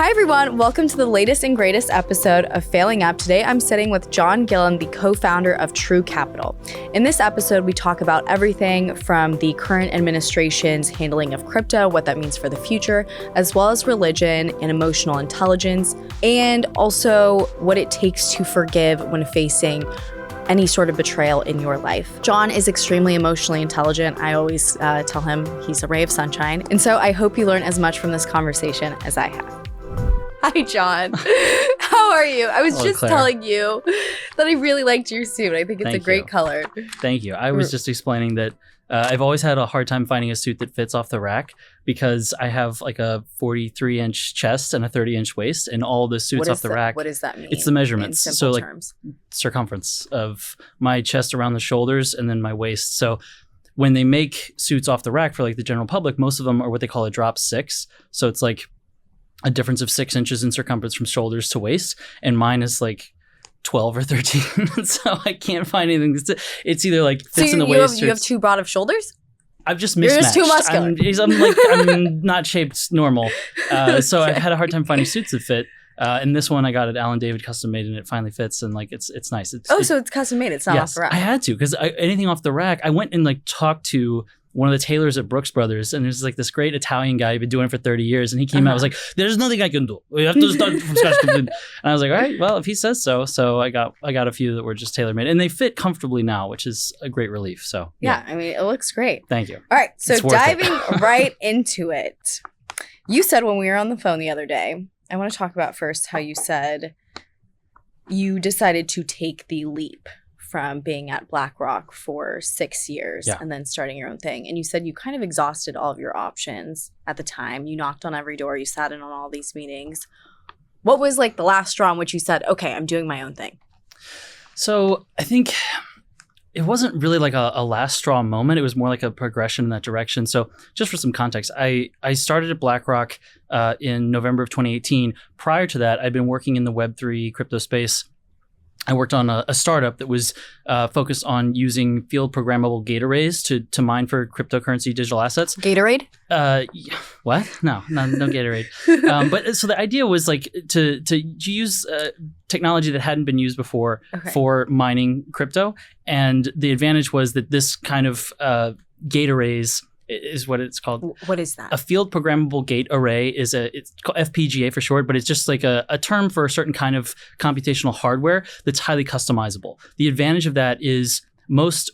Hi everyone, welcome to the latest and greatest episode of Failing Up. Today I'm sitting with John Gillen, the co-founder of True Capital. In this episode, we talk about everything from the current administration's handling of crypto, what that means for the future, as well as religion and emotional intelligence, and also what it takes to forgive when facing any sort of betrayal in your life. John is extremely emotionally intelligent. I always tell him he's a ray of sunshine. And so I hope you learn as much from this conversation as I have. Hi, John. How are you? I was just Claire. Telling you that I really liked your suit. I think it's a great color. Thank you. I was just explaining that I've always had a hard time finding a suit that fits off the rack because I have like a 43-inch chest and a 30-inch waist, and all the suits off the rack. What does that mean? It's the measurements. In simple so terms. Circumference of my chest around the shoulders and then my waist. So when they make suits off the rack for like the general public, most of them are what they call a drop 6. So it's like a difference of 6 inches in circumference from shoulders to waist, and mine is like 12 or 13. So I can't find anything. It's either like fits in the waist. You have too broad of shoulders? I've just mismatched. You're just too muscular. I'm not shaped normal. So I've had a hard time finding suits that fit. And this one I got at Allen David custom made, and it finally fits, and like it's nice. So it's custom made. It's not off the rack. I had to, because anything off the rack, I went and like talked to one of the tailors at Brooks Brothers, and there's like this great Italian guy who'd been doing it for 30 years, and he came out and was like, "There's nothing I can do. We have to start from scratch." And I was like, "All right, well, if he says so." So I got a few that were just tailor made, and they fit comfortably now, which is a great relief. So yeah, I mean, it looks great. Thank you. All right, so diving right into it, you said when we were on the phone the other day, I want to talk about first how you said you decided to take the leap from being at BlackRock for 6 years and then starting your own thing. And you said you kind of exhausted all of your options at the time. You knocked on every door. You sat in on all these meetings. What was like the last straw in which you said, okay, I'm doing my own thing? So I think it wasn't really like a last straw moment. It was more like a progression in that direction. So just for some context, I started at BlackRock in November of 2018. Prior to that, I'd been working in the Web3 crypto space. I worked on a startup that was focused on using field programmable gate arrays to mine for cryptocurrency digital assets. Gatorade? What? No Gatorade. But so the idea was like to use technology that hadn't been used before for mining crypto. And the advantage was that this kind of gate arrays is what it's called. What is that? A field programmable gate array it's called FPGA for short, but it's just like a term for a certain kind of computational hardware that's highly customizable. The advantage of that is most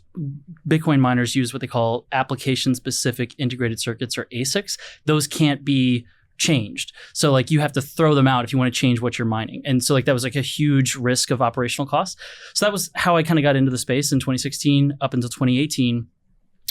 Bitcoin miners use what they call application-specific integrated circuits, or ASICs. Those can't be changed. So like you have to throw them out if you want to change what you're mining. And so like that was like a huge risk of operational costs. So that was how I kind of got into the space in 2016 up until 2018.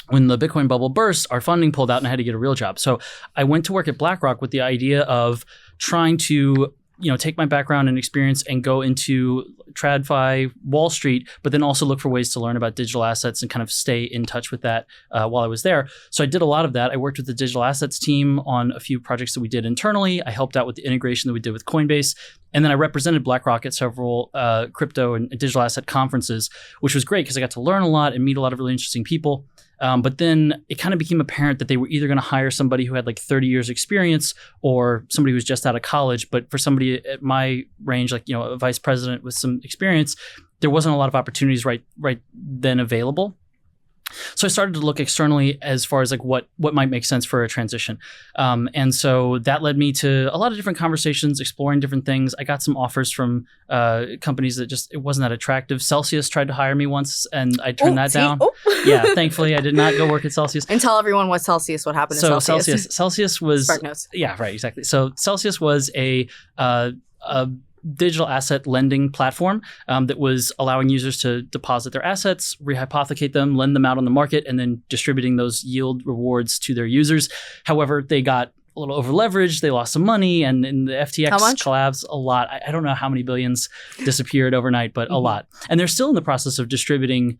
When the Bitcoin bubble burst, our funding pulled out and I had to get a real job. So I went to work at BlackRock with the idea of trying to, take my background and experience and go into TradFi, Wall Street, but then also look for ways to learn about digital assets and kind of stay in touch with that while I was there. So I did a lot of that. I worked with the digital assets team on a few projects that we did internally. I helped out with the integration that we did with Coinbase. And then I represented BlackRock at several crypto and digital asset conferences, which was great because I got to learn a lot and meet a lot of really interesting people. But then it kind of became apparent that they were either going to hire somebody who had like 30 years experience or somebody who was just out of college. But for somebody at my range, like, a vice president with some experience, there wasn't a lot of opportunities right then available. So I started to look externally as far as like what might make sense for a transition. And so that led me to a lot of different conversations, exploring different things. I got some offers from companies that it wasn't that attractive. Celsius tried to hire me once and I turned that down. Yeah, thankfully I did not go work at Celsius. And tell everyone what happened to Celsius. Celsius was... Spark notes. Yeah, right, exactly. So Celsius was a digital asset lending platform that was allowing users to deposit their assets, rehypothecate them, lend them out on the market, and then distributing those yield rewards to their users. However, they got a little over leveraged. They lost some money, and in the FTX collapse, a lot. I don't know how many billions disappeared overnight, but a lot. And they're still in the process of distributing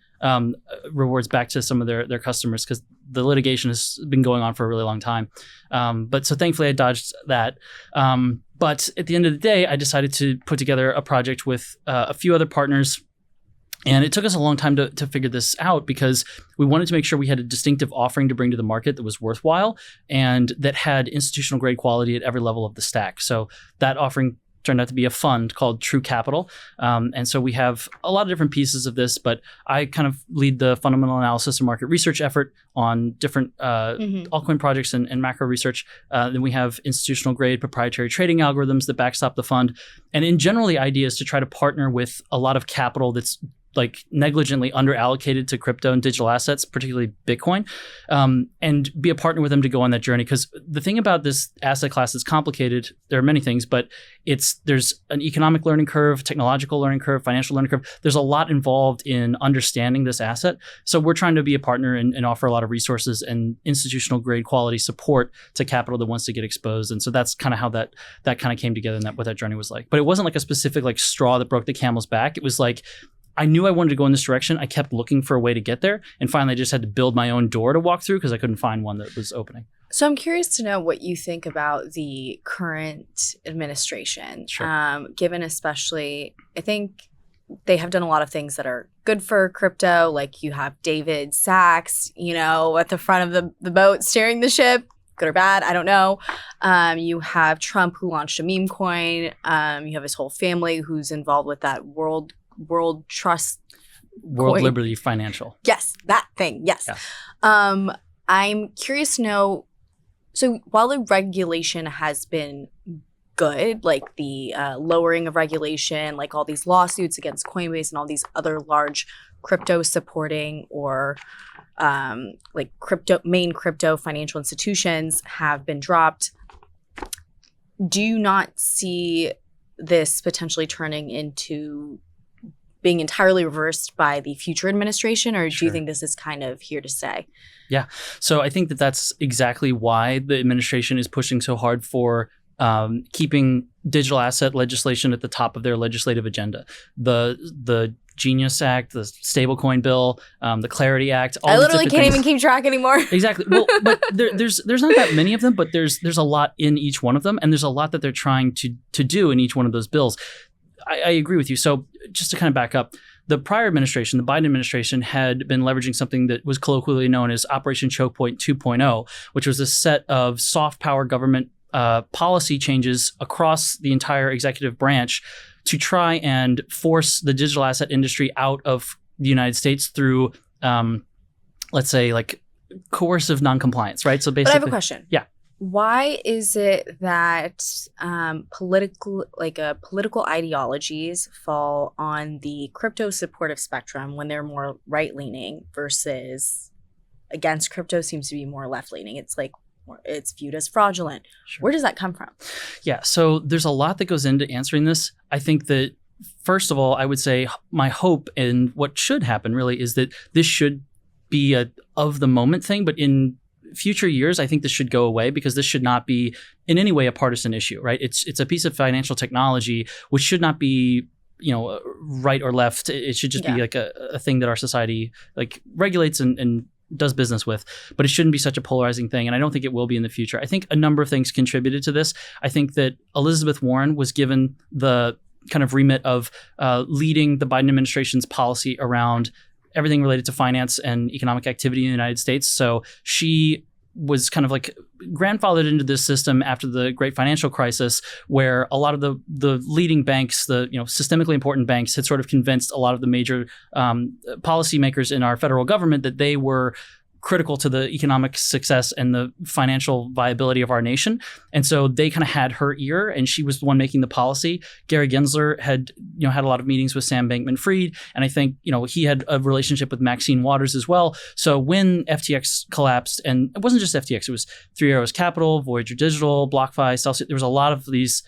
rewards back to some of their customers because the litigation has been going on for a really long time. But so thankfully, I dodged that. But at the end of the day, I decided to put together a project with a few other partners And it took us a long time to figure this out because we wanted to make sure we had a distinctive offering to bring to the market that was worthwhile and that had institutional grade quality at every level of the stack. So that offering turned out to be a fund called True Capital. And so we have a lot of different pieces of this, but I kind of lead the fundamental analysis and market research effort on different altcoin projects and macro research. Then we have institutional grade proprietary trading algorithms that backstop the fund. And in general, the idea is to try to partner with a lot of capital that's like negligently underallocated to crypto and digital assets, particularly Bitcoin, and be a partner with them to go on that journey. Because the thing about this asset class is complicated. There are many things, but there's an economic learning curve, technological learning curve, financial learning curve. There's a lot involved in understanding this asset. So we're trying to be a partner and offer a lot of resources and institutional grade quality support to capital that wants to get exposed. And so that's kind of how that kind of came together and what that journey was like. But it wasn't like a specific like straw that broke the camel's back. It was like, I knew I wanted to go in this direction. I kept looking for a way to get there. And finally, I just had to build my own door to walk through because I couldn't find one that was opening. So I'm curious to know what you think about the current administration, Sure. Given especially, I think they have done a lot of things that are good for crypto. Like you have David Sachs, at the front of the boat steering the ship. Good or bad, I don't know. You have Trump who launched a meme coin. You have his whole family who's involved with that World Trust World coin. Liberty Financial. Yes, that thing. Yes. Yeah. I'm curious to know, so while the regulation has been good, like the lowering of regulation, like all these lawsuits against Coinbase and all these other large crypto supporting or like main crypto financial institutions have been dropped, do you not see this potentially turning into being entirely reversed by the future administration, or do you think this is kind of here to stay? Yeah. So I think that's exactly why the administration is pushing so hard for keeping digital asset legislation at the top of their legislative agenda. The Genius Act, the Stablecoin Bill, the Clarity Act. I literally can't even keep track anymore. Exactly. Well, but there's not that many of them, but there's a lot in each one of them, and there's a lot that they're trying to do in each one of those bills. I agree with you. So just to kind of back up, the prior administration, the Biden administration, had been leveraging something that was colloquially known as Operation Choke Point 2.0, which was a set of soft power government policy changes across the entire executive branch to try and force the digital asset industry out of the United States through, let's say, like coercive noncompliance, right? So basically, but I have a question. Yeah. Why is it that political ideologies fall on the crypto supportive spectrum when they're more right-leaning versus against crypto seems to be more left-leaning? It's like it's viewed as fraudulent. Sure. Where does that come from? Yeah, so there's a lot that goes into answering this. I think that, first of all, I would say my hope and what should happen really is that this should be a of the moment thing, but in future years, I think this should go away because this should not be in any way a partisan issue, right? It's a piece of financial technology which should not be, right or left. It should just be like a thing that our society like regulates and does business with, but it shouldn't be such a polarizing thing. And I don't think it will be in the future. I think a number of things contributed to this. I think that Elizabeth Warren was given the kind of remit of leading the Biden administration's policy around everything related to finance and economic activity in the United States. So she was kind of like grandfathered into this system after the great financial crisis, where a lot of the leading banks, the systemically important banks, had sort of convinced a lot of the major policymakers in our federal government that they were critical to the economic success and the financial viability of our nation. And so they kind of had her ear, and she was the one making the policy. Gary Gensler had a lot of meetings with Sam Bankman-Fried, and I think he had a relationship with Maxine Waters as well. So when FTX collapsed, and it wasn't just FTX, it was Three Arrows Capital, Voyager Digital, BlockFi, Celsius. There was a lot of these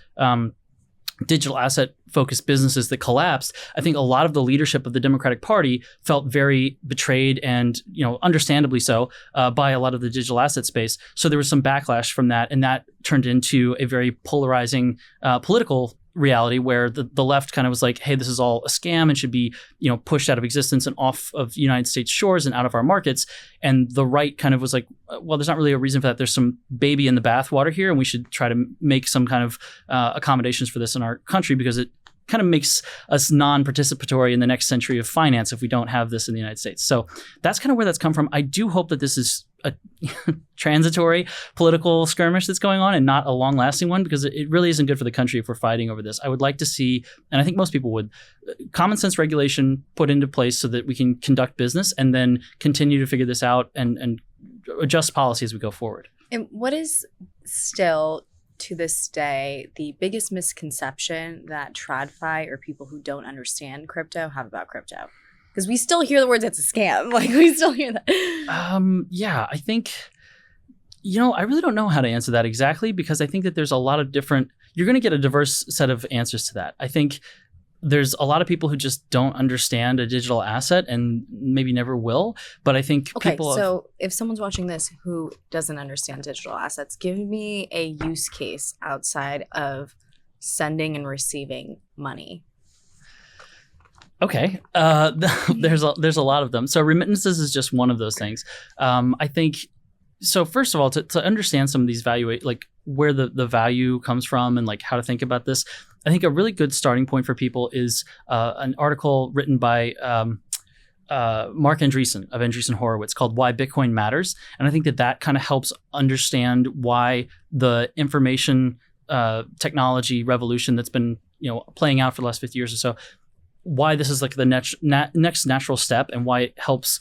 digital asset focused businesses that collapsed. I think a lot of the leadership of the Democratic Party felt very betrayed and, understandably so, by a lot of the digital asset space. So there was some backlash from that, and that turned into a very polarizing political reality where the left kind of was like, hey, this is all a scam and should be, pushed out of existence and off of United States shores and out of our markets. And the right kind of was like, well, there's not really a reason for that. There's some baby in the bathwater here, and we should try to make some kind of accommodations for this in our country because it kind of makes us non-participatory in the next century of finance if we don't have this in the United States. So that's kind of where that's come from. I do hope that this is a transitory political skirmish that's going on and not a long-lasting one, because it really isn't good for the country if we're fighting over this. I would like to see, and I think most people would, common sense regulation put into place so that we can conduct business and then continue to figure this out and adjust policy as we go forward. And what is still, to this day, the biggest misconception that TradFi or people who don't understand crypto have about crypto? Because we still hear the words, it's a scam. Like, we still hear that. Yeah, I think, I really don't know how to answer that exactly, because I think that there's a lot of different, you're going to get a diverse set of answers to that. I think there's a lot of people who just don't understand a digital asset and maybe never will. But I think so if someone's watching this who doesn't understand digital assets, give me a use case outside of sending and receiving money. Okay, there's a lot of them. So remittances is just one of those things. I think, so first of all, to understand some of these where the value comes from and like how to think about this, I think a really good starting point for people is an article written by Mark Andreessen of Andreessen Horowitz called Why Bitcoin Matters. And I think that kind of helps understand why the information technology revolution that's been playing out for the last 50 years or so, why this is like the next natural step and why it helps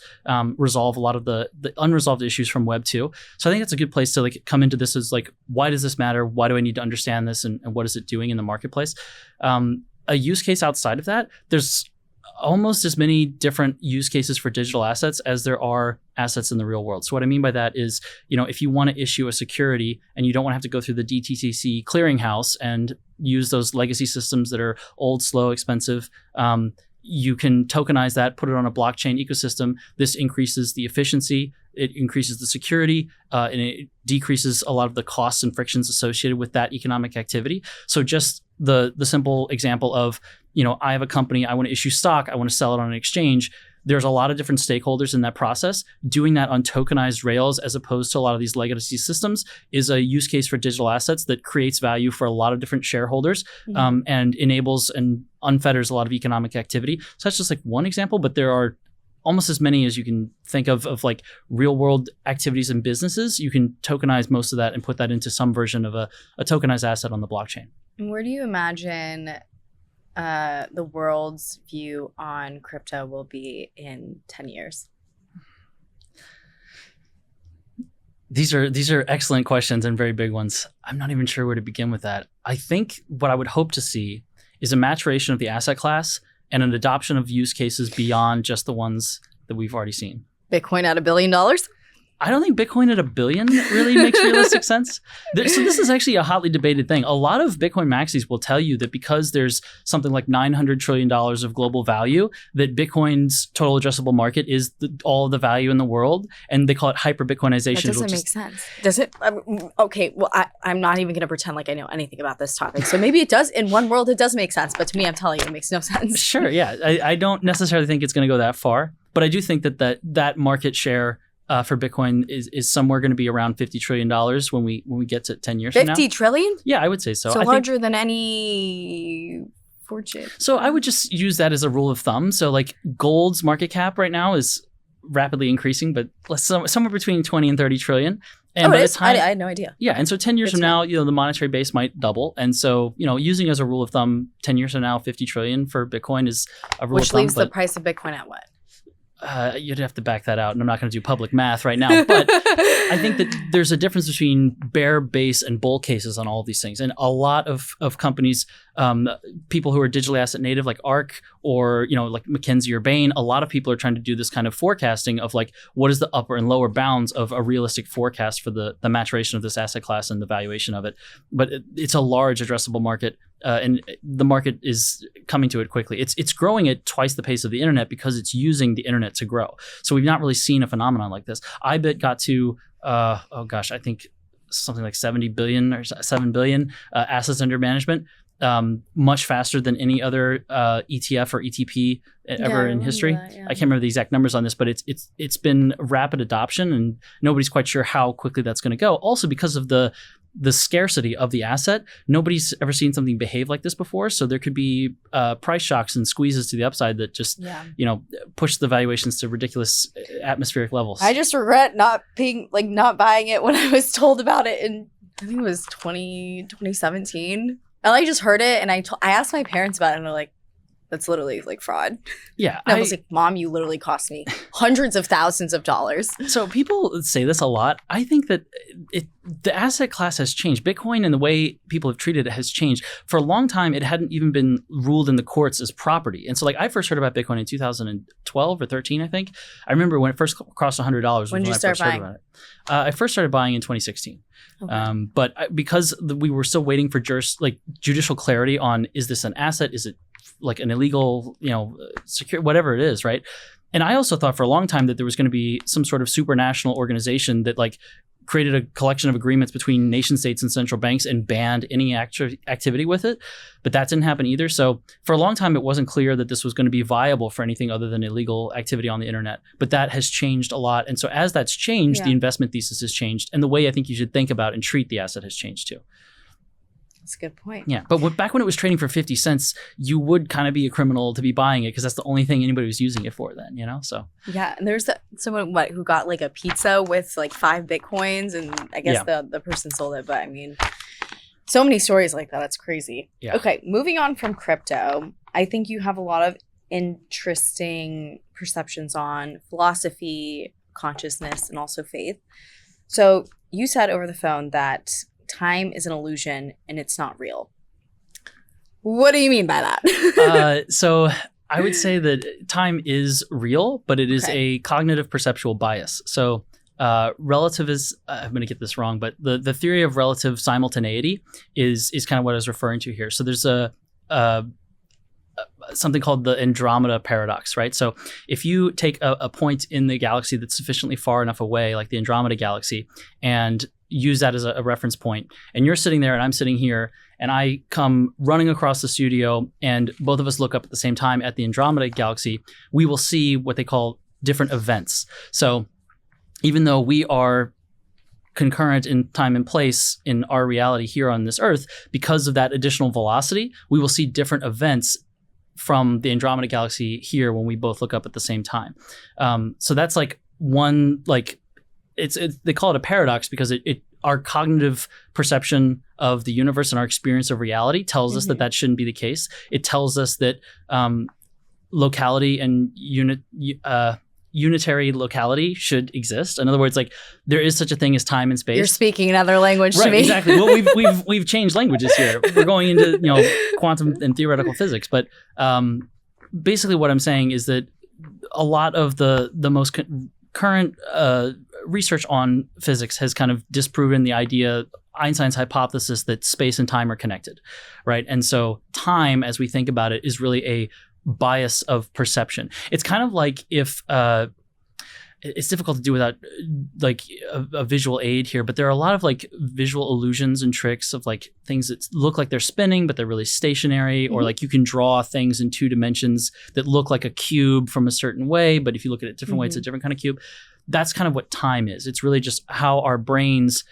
resolve a lot of the unresolved issues from Web 2. So I think that's a good place to like come into this as like, why does this matter? Why do I need to understand this? And what is it doing in the marketplace? A use case outside of that, there's almost as many different use cases for digital assets as there are assets in the real world. So what I mean by that is, if you want to issue a security and you don't want to have to go through the DTCC clearinghouse and use those legacy systems that are old, slow, expensive, you can tokenize that, put it on a blockchain ecosystem. This increases the efficiency, it increases the security, and it decreases a lot of the costs and frictions associated with that economic activity. So just the simple example of, I have a company, I want to issue stock, I want to sell it on an exchange. There's a lot of different stakeholders in that process. Doing that on tokenized rails as opposed to a lot of these legacy systems is a use case for digital assets that creates value for a lot of different shareholders, and enables and unfetters a lot of economic activity. So that's just like one example, but there are almost as many as you can think of like real world activities and businesses. You can tokenize most of that and put that into some version of a tokenized asset on the blockchain. And where do you imagine the world's view on crypto will be in 10 years? These are excellent questions and very big ones. I'm not even sure where to begin with that. I think what I would hope to see is a maturation of the asset class and an adoption of use cases beyond just the ones that we've already seen. Bitcoin at $1 billion? I don't think Bitcoin at $1 billion really makes realistic sense. So this is actually a hotly debated thing. A lot of Bitcoin maxis will tell you that because there's something like $900 trillion of global value, that Bitcoin's total addressable market is all the value in the world, and they call it hyper-Bitcoinization. That doesn't make sense. Does it? Okay, well, I'm not even going to pretend like I know anything about this topic. So maybe it does. In one world, it does make sense. But to me, I'm telling you, it makes no sense. Sure, yeah. I don't necessarily think it's going to go that far. But I do think that market share for Bitcoin is somewhere going to be around $50 trillion when we get to 10 years from now. 50 trillion? Yeah, I would say so. So larger than any fortune. So I would just use that as a rule of thumb. So like gold's market cap right now is rapidly increasing, but somewhere between 20 and 30 trillion. And it is? I had no idea. Yeah, and so 10 years from now, the monetary base might double. And so, using as a rule of thumb, 10 years from now, 50 trillion for Bitcoin is a rule of thumb. Which leaves the price of Bitcoin at what? You'd have to back that out, and I'm not going to do public math right now. But I think that there's a difference between bear, base, and bull cases on all of these things. And a lot of companies, people who are digitally asset native like ARK or like McKinsey or Bain, a lot of people are trying to do this kind of forecasting of like what is the upper and lower bounds of a realistic forecast for the maturation of this asset class and the valuation of it. But it's a large addressable market. And the market is coming to it quickly. It's growing at twice the pace of the internet because it's using the internet to grow. So we've not really seen a phenomenon like this. IBIT got to, I think something like 70 billion or 7 billion assets under management, much faster than any other ETF or ETP ever in history. Yeah. I can't remember the exact numbers on this, but it's been rapid adoption, and nobody's quite sure how quickly that's going to go. Also because of the the scarcity of the asset. Nobody's ever seen something behave like this before. So there could be price shocks and squeezes to the upside that just, push the valuations to ridiculous atmospheric levels. I just regret not buying it when I was told about it in, I think it was 2017. I just heard it and I asked my parents about it and they're like, that's literally like fraud. Yeah. And I was like, Mom, you literally cost me hundreds of thousands of dollars. So people say this a lot. I think that the asset class has changed. Bitcoin and the way people have treated it has changed. For a long time, it hadn't even been ruled in the courts as property. And so I first heard about Bitcoin in 2012 or 13, I think. I remember when it first crossed $100. When did you start buying? I first started buying in 2016. Okay. But because we were still waiting for judicial clarity on, is this an asset? Is it like an illegal, secure, whatever it is, right? And I also thought for a long time that there was going to be some sort of supranational organization that created a collection of agreements between nation states and central banks and banned any activity with it. But that didn't happen either. So for a long time, it wasn't clear that this was going to be viable for anything other than illegal activity on the internet. But that has changed a lot. And so as that's changed, the investment thesis has changed. And the way I think you should think about and treat the asset has changed too. That's a good point. Yeah. But back when it was trading for 50 cents, you would kind of be a criminal to be buying it because that's the only thing anybody was using it for then, So. Yeah. And there's someone who got a pizza with 5 Bitcoins and I guess the person sold it. But I mean, so many stories like that. That's crazy. Yeah. Okay. Moving on from crypto, I think you have a lot of interesting perceptions on philosophy, consciousness, and also faith. So you said over the phone that time is an illusion and it's not real. What do you mean by that? So I would say that time is real, but it is a cognitive perceptual bias. So relative is, I'm going to get this wrong, but the theory of relative simultaneity is kind of what I was referring to here. So there's something called the Andromeda paradox, right? So if you take a point in the galaxy that's sufficiently far enough away, like the Andromeda galaxy, and use that as a reference point, and you're sitting there and I'm sitting here, and I come running across the studio and both of us look up at the same time at the Andromeda galaxy, we will see what they call different events. So even though we are concurrent in time and place in our reality here on this Earth, because of that additional velocity, we will see different events from the Andromeda galaxy here when we both look up at the same time. So that's one, it's they call it a paradox because our cognitive perception of the universe and our experience of reality tells us that shouldn't be the case. It tells us that locality and unitary locality should exist. In other words, there is such a thing as time and space. You're speaking another language to me. Exactly. Well, we've changed languages here. We're going into quantum and theoretical physics, but basically what I'm saying is that a lot of the most current research on physics has kind of disproven the idea, Einstein's hypothesis that space and time are connected, right? And so time, as we think about it, is really a bias of perception. It's kind of like if it's difficult to do without a visual aid here, but there are a lot of visual illusions and tricks of things that look like they're spinning, but they're really stationary, or you can draw things in 2 dimensions that look like a cube from a certain way, but if you look at it a different way, it's a different kind of cube. That's kind of what time is. It's really just how our brains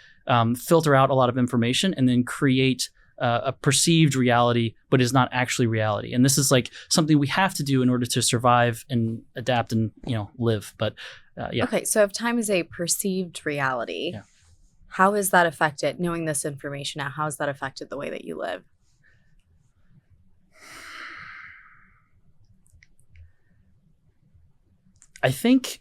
filter out a lot of information and then create a perceived reality, but is not actually reality. And this is something we have to do in order to survive and adapt and live. But yeah. Okay, so if time is a perceived reality, how has that affected, knowing this information now, how has that affected the way that you live? I think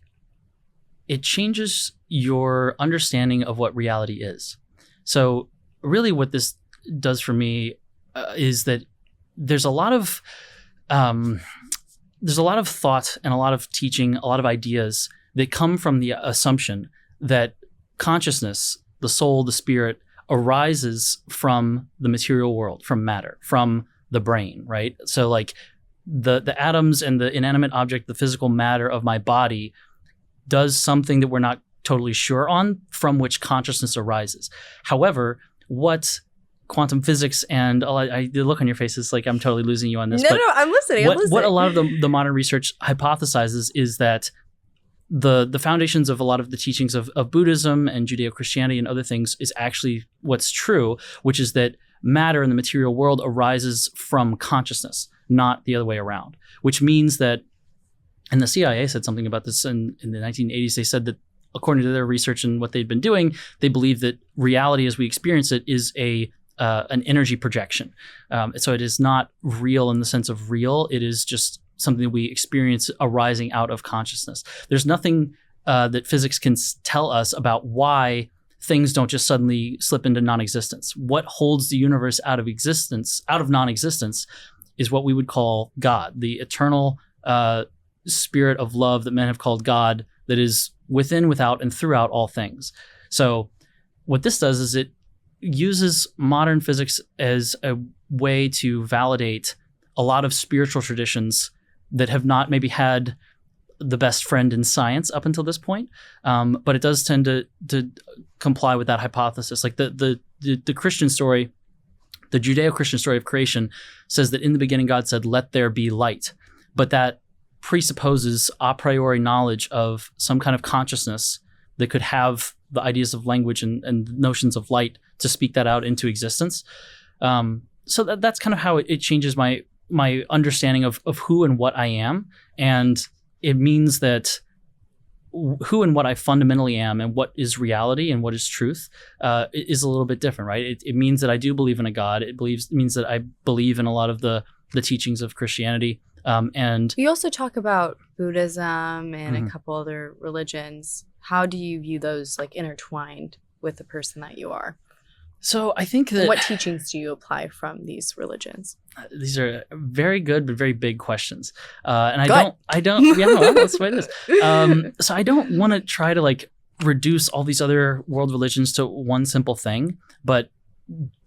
it changes your understanding of what reality is. So really what this does for me is that there's a lot of thought and a lot of teaching, a lot of ideas that come from the assumption that consciousness, the soul, the spirit, arises from the material world, from matter, from the brain, right? So the atoms and the inanimate object, the physical matter of my body does something that we're not totally sure on, from which consciousness arises. However, what quantum physics and the look on your face is I'm totally losing you on this. No, I'm listening. What a lot of the modern research hypothesizes is that the foundations of a lot of the teachings of Buddhism and Judeo-Christianity and other things is actually what's true, which is that matter in the material world arises from consciousness, not the other way around, which means that, and the CIA said something about this in the 1980s, they said that according to their research and what they'd been doing, they believe that reality as we experience it is an energy projection. So it is not real in the sense of real. It is just something that we experience arising out of consciousness. There's nothing that physics can tell us about why things don't just suddenly slip into non-existence. What holds the universe out of non-existence, is what we would call God, the eternal spirit of love that men have called God, that is within, without, and throughout all things. So what this does is it uses modern physics as a way to validate a lot of spiritual traditions that have not maybe had the best friend in science up until this point, but it does tend to comply with that hypothesis. Like the Christian story, the Judeo-Christian story of creation says that in the beginning God said, "Let there be light," but that presupposes a priori knowledge of some kind of consciousness that could have the ideas of language and notions of light to speak that out into existence. So that's kind of how it changes my understanding of who and what I am. And it means that who and what I fundamentally am and what is reality and what is truth is a little bit different, right? It means that I do believe in a God. It means that I believe in a lot of the teachings of Christianity. And you also talk about Buddhism and a couple other religions. How do you view those like intertwined with the person that you are? So I think that... What teachings do you apply from these religions? These are very good but very big questions. And Good. I don't, yeah, no, that's the way it is. So I don't want to try to like reduce all these other world religions to one simple thing, but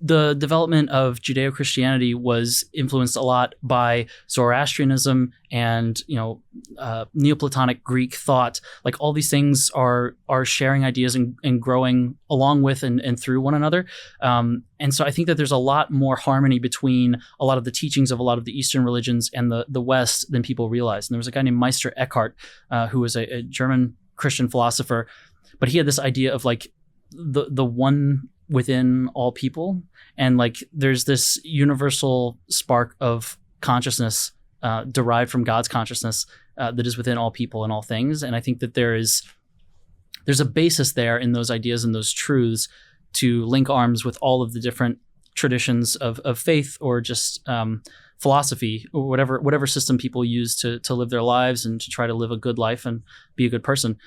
the development of Judeo-Christianity was influenced a lot by Zoroastrianism and, Neoplatonic Greek thought. Like all these things are sharing ideas and growing along with and through one another. And so I think that there's a lot more harmony between a lot of the teachings of a lot of the Eastern religions and the West than people realize. And there was a guy named Meister Eckhart, who was a German Christian philosopher, but he had this idea of like the one within all people, and like there's this universal spark of consciousness derived from God's consciousness that is within all people and all things. And I think that there's a basis there in those ideas and those truths to link arms with all of the different traditions of faith or just philosophy or whatever system people use to live their lives and to try to live a good life and be a good person.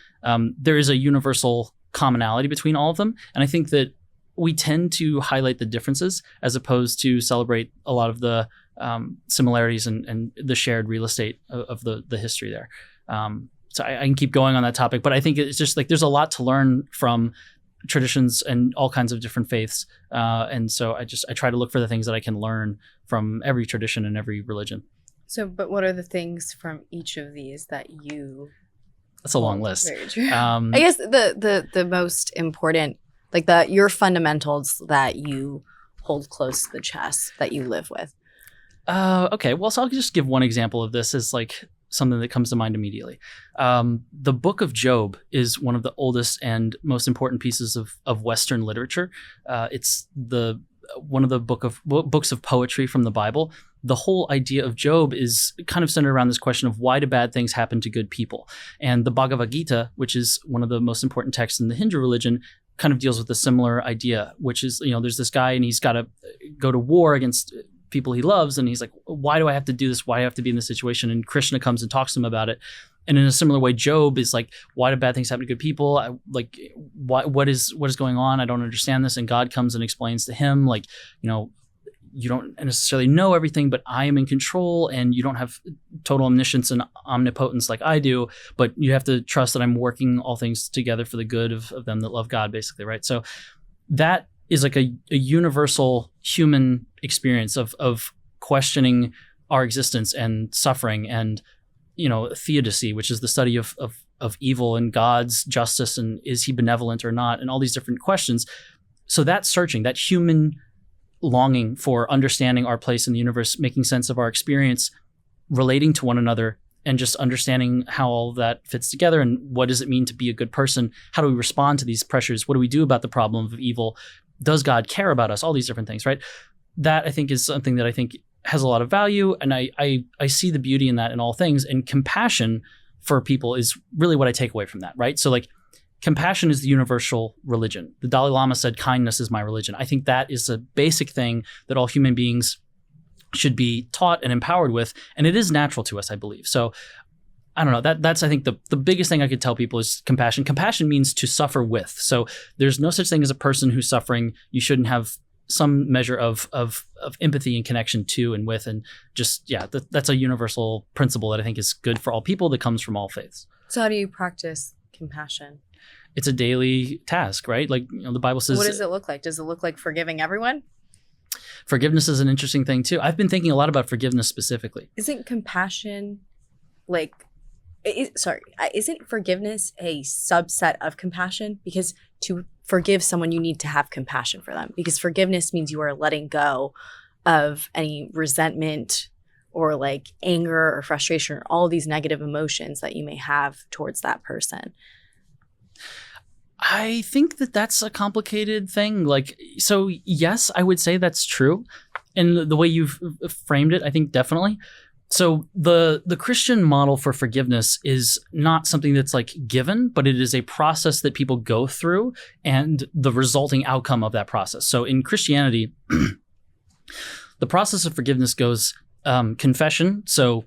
There is a universal commonality between all of them, and I think that we tend to highlight the differences as opposed to celebrate a lot of the similarities and the shared real estate of the history there. So I can keep going on that topic, but I think it's just like there's a lot to learn from traditions and all kinds of different faiths. And so I try to look for the things that I can learn from every tradition and every religion. So, but what are the things from each of these that you... That's a long list. Very true. I guess the most important, like your fundamentals that you hold close to the chest that you live with. Okay. Well, so I'll just give one example of this as like something that comes to mind immediately. The Book of Job is one of the oldest and most important pieces of Western literature. It's one of the books of poetry from the Bible. The whole idea of Job is kind of centered around this question of why do bad things happen to good people? And the Bhagavad Gita, which is one of the most important texts in the Hindu religion, kind of deals with a similar idea, which is, there's this guy and he's got to go to war against people he loves. And he's like, why do I have to do this? Why do I have to be in this situation? And Krishna comes and talks to him about it. And in a similar way, Job is like, why do bad things happen to good people? What is going on? I don't understand this. And God comes and explains to him, like, you don't necessarily know everything, but I am in control, and you don't have total omniscience and omnipotence like I do, but you have to trust that I'm working all things together for the good of them that love God, basically, right? So that is like a universal human experience of questioning our existence and suffering and, theodicy, which is the study of evil and God's justice and is he benevolent or not, and all these different questions. So that searching, that human longing for understanding our place in the universe, making sense of our experience, relating to one another, and just understanding how all of that fits together and what does it mean to be a good person? How do we respond to these pressures? What do we do about the problem of evil? Does God care about us? All these different things, right? That I think is something that I think has a lot of value. And I see the beauty in that in all things. And compassion for people is really what I take away from that, right? So like compassion is the universal religion. The Dalai Lama said, kindness is my religion. I think that is a basic thing that all human beings should be taught and empowered with. And it is natural to us, I believe. So I don't know, that's I think the biggest thing I could tell people is compassion. Compassion means to suffer with. So there's no such thing as a person who's suffering. You shouldn't have some measure of empathy and connection to and with, and just, that's a universal principle that I think is good for all people that comes from all faiths. So how do you practice compassion? It's a daily task, right? Like, the Bible says. What does it look like? Does it look like forgiving everyone? Forgiveness is an interesting thing too. I've been thinking a lot about forgiveness specifically. Isn't compassion isn't forgiveness a subset of compassion? Because to forgive someone, you need to have compassion for them, because forgiveness means you are letting go of any resentment or like anger or frustration or all these negative emotions that you may have towards that person. I think that that's a complicated thing. Like, so yes, I would say that's true. And the way you've framed it, I think definitely. So the Christian model for forgiveness is not something that's like given, but it is a process that people go through and the resulting outcome of that process. So in Christianity, the process of forgiveness goes confession. So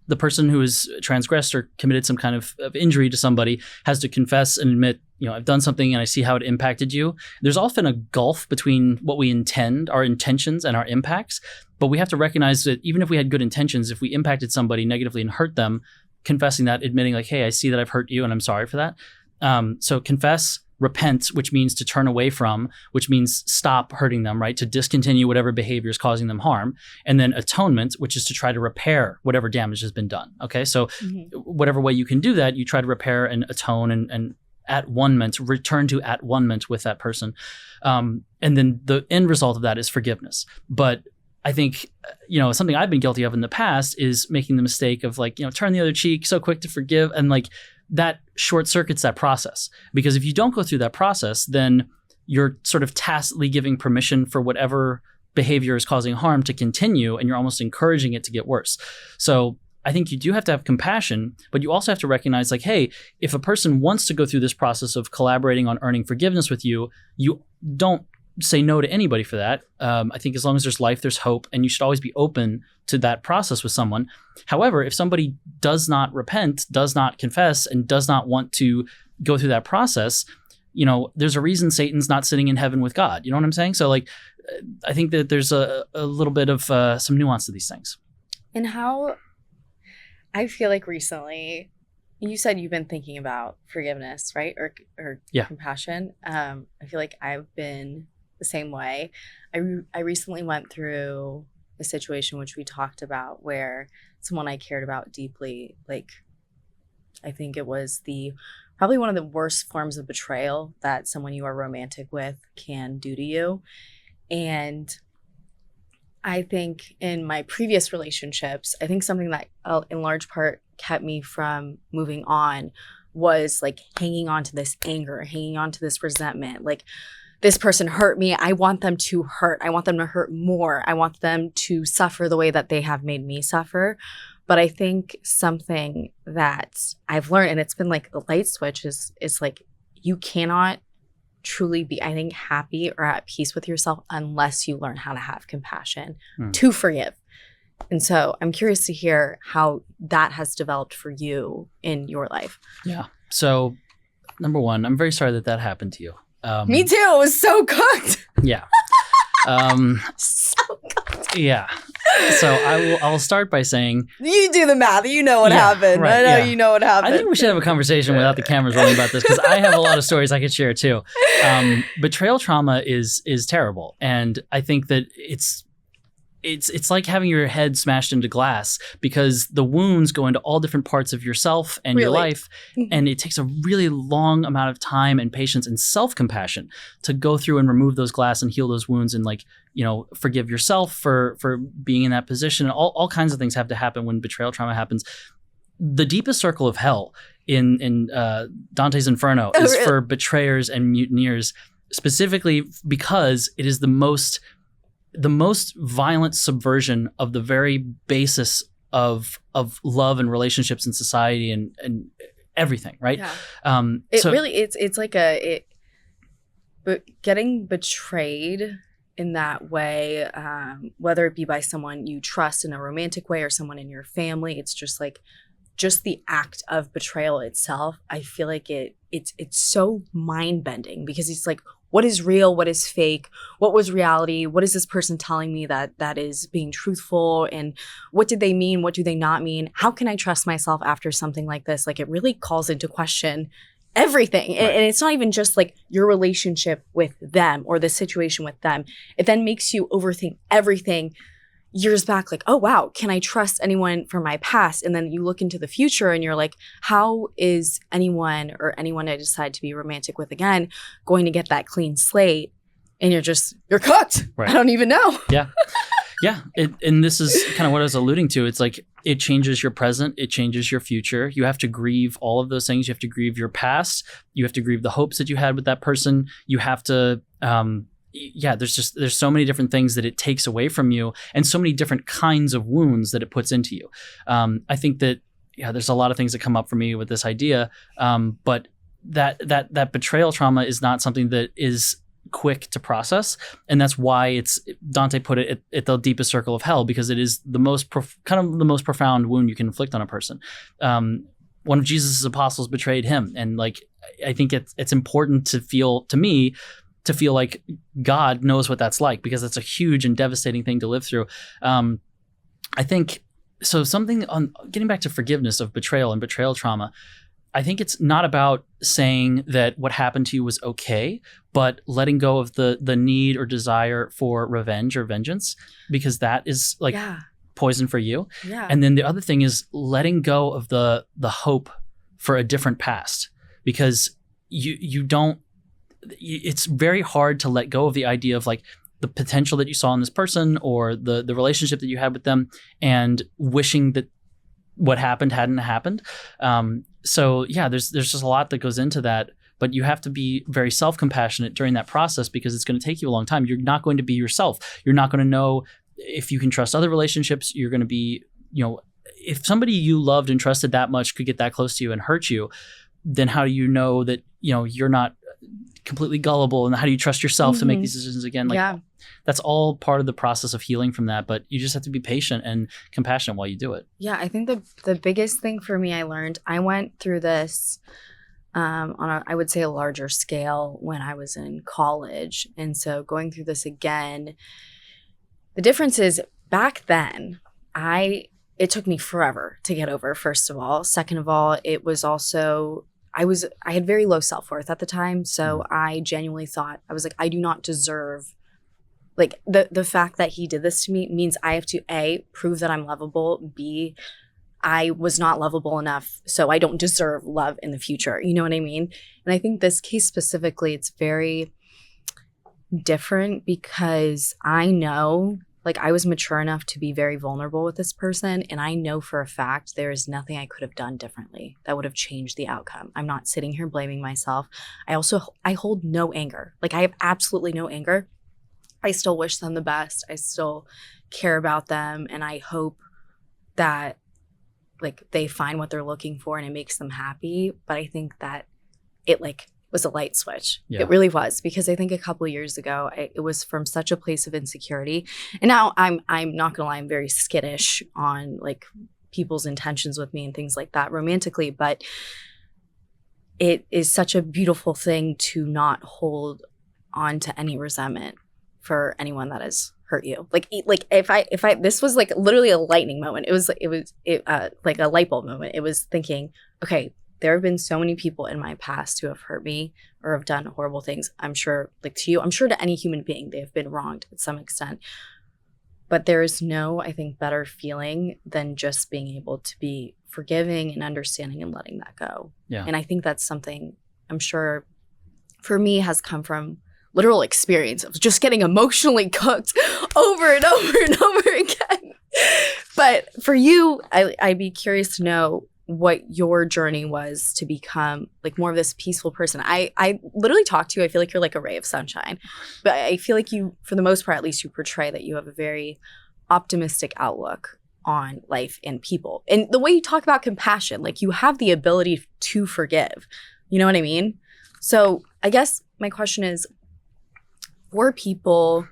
the person who has transgressed or committed some kind of injury to somebody has to confess and admit, I've done something and I see how it impacted you. There's often a gulf between what we intend, our intentions, and our impacts. But we have to recognize that even if we had good intentions, if we impacted somebody negatively and hurt them, confessing that, admitting like, hey, I see that I've hurt you and I'm sorry for that. So confess, repent, which means to turn away from, which means stop hurting them, right? To discontinue whatever behavior is causing them harm. And then atonement, which is to try to repair whatever damage has been done. Okay, so whatever way you can do that, you try to repair and atone and at-one-ment, return to at-one-ment with that person. And then the end result of that is forgiveness. But I think, something I've been guilty of in the past is making the mistake of like, turn the other cheek, so quick to forgive. And like that short circuits that process. Because if you don't go through that process, then you're sort of tacitly giving permission for whatever behavior is causing harm to continue, and you're almost encouraging it to get worse. So I think you do have to have compassion, but you also have to recognize like, hey, if a person wants to go through this process of collaborating on earning forgiveness with you, you don't say no to anybody for that. I think as long as there's life, there's hope, and you should always be open to that process with someone. However, if somebody does not repent, does not confess, and does not want to go through that process, there's a reason Satan's not sitting in heaven with God. You know what I'm saying? So like, I think that there's a little bit of some nuance to these things. And how I feel like recently, you said you've been thinking about forgiveness, right? Or compassion. I feel like I've been the same way. I recently went through a situation which we talked about where someone I cared about deeply, like I think it was probably one of the worst forms of betrayal that someone you are romantic with can do to you. And I think in my previous relationships, I think something that in large part kept me from moving on was like hanging on to this anger, hanging on to this resentment. Like, this person hurt me. I want them to hurt. I want them to hurt more. I want them to suffer the way that they have made me suffer. But I think something that I've learned, and it's been like the light switch, is like you cannot truly be, I think, happy or at peace with yourself unless you learn how to have compassion, to forgive. And so I'm curious to hear how that has developed for you in your life. Yeah. So number one, I'm very sorry that happened to you. Me too. It was so cooked. Yeah. So cooked. Yeah. So I will start by saying, you do the math. You know what happened. Right, I know you know what happened. I think we should have a conversation without the cameras rolling about this, because I have a lot of stories I could share too. Betrayal trauma is terrible, and I think that it's like having your head smashed into glass, because the wounds go into all different parts of yourself and your life. And it takes a really long amount of time and patience and self-compassion to go through and remove those glass and heal those wounds and forgive yourself for being in that position. And all kinds of things have to happen when betrayal trauma happens. the deepest circle of hell in Dante's Inferno is for betrayers and mutineers, specifically because it is the most violent subversion of the very basis of love and relationships in society and everything, right? Yeah. It's like but getting betrayed in that way, whether it be by someone you trust in a romantic way or someone in your family, it's just like the act of betrayal itself. I feel like it's so mind-bending because it's like, what is real? What is fake? What was reality? What is this person telling me that is being truthful? And what did they mean? What do they not mean? How can I trust myself after something like this? Like, it really calls into question everything. Right. And it's not even just like your relationship with them or the situation with them. It then makes you overthink everything years back, like, oh, wow, can I trust anyone from my past? And then you look into the future and you're like, how is anyone I decide to be romantic with again going to get that clean slate? And you're cooked. Right. I don't even know. Yeah. Yeah. And this is kind of what I was alluding to. It's like, it changes your present. It changes your future. You have to grieve all of those things. You have to grieve your past. You have to grieve the hopes that you had with that person. You have to, there's so many different things that it takes away from you and so many different kinds of wounds that it puts into you. I think that, there's a lot of things that come up for me with this idea. But that betrayal trauma is not something that is quick to process. And that's why Dante put it at the deepest circle of hell, because it is the most the most profound wound you can inflict on a person. One of Jesus' apostles betrayed him. And like, I think it's important to feel like God knows what that's like, because it's a huge and devastating thing to live through. I think, so something on getting back to forgiveness of betrayal and betrayal trauma, I think it's not about saying that what happened to you was okay, but letting go of the need or desire for revenge or vengeance, because that is like poison for you. Yeah. And then the other thing is letting go of the hope for a different past, because you don't, it's very hard to let go of the idea of like the potential that you saw in this person or the relationship that you had with them, and wishing that what happened hadn't happened. So there's just a lot that goes into that, but you have to be very self-compassionate during that process, because it's going to take you a long time. You're not going to be yourself. You're not going to know if you can trust other relationships. You're going to be, if somebody you loved and trusted that much could get that close to you and hurt you, then how do you know that, you're not completely gullible, and how do you trust yourself to make these decisions again? Like, that's all part of the process of healing from that, but you just have to be patient and compassionate while you do it. Yeah, I think the biggest thing for me, I went through this on I would say a larger scale when I was in college. And so going through this again, the difference is back then, it took me forever to get over, first of all. Second of all, it was also, I had very low self-worth at the time. So I genuinely thought, I was like, I do not deserve, like the fact that he did this to me means I have to A, prove that I'm lovable, B, I was not lovable enough, so I don't deserve love in the future. You know what I mean? And I think this case specifically, it's very different because I know, like, I was mature enough to be very vulnerable with this person, and I know for a fact there is nothing I could have done differently that would have changed the outcome. I'm not sitting here blaming myself. I hold no anger. Like, I have absolutely no anger. I still wish them the best. I still care about them, and I hope that, like, they find what they're looking for and it makes them happy. But I think that it, like, was a light switch. Yeah. It really was, because I think a couple of years ago, it was from such a place of insecurity. And now I'm not gonna lie, I'm very skittish on, like, people's intentions with me and things like that romantically. But it is such a beautiful thing to not hold on to any resentment for anyone that has hurt you. Like if I this was like literally a lightning moment. It was like a light bulb moment. It was thinking, okay, there have been so many people in my past who have hurt me or have done horrible things. I'm sure, like, to you, I'm sure to any human being, they have been wronged at some extent. But there is no, I think, better feeling than just being able to be forgiving and understanding and letting that go. Yeah. And I think that's something I'm sure for me has come from literal experience of just getting emotionally cooked over and over and over again. But for you, I'd be curious to know, what your journey was to become like more of this peaceful person. I literally talk to you. I feel like you're like a ray of sunshine, but I feel like you, for the most part, at least you portray that you have a very optimistic outlook on life and people. And the way you talk about compassion, like you have the ability to forgive. You know what I mean? So I guess my question is, for people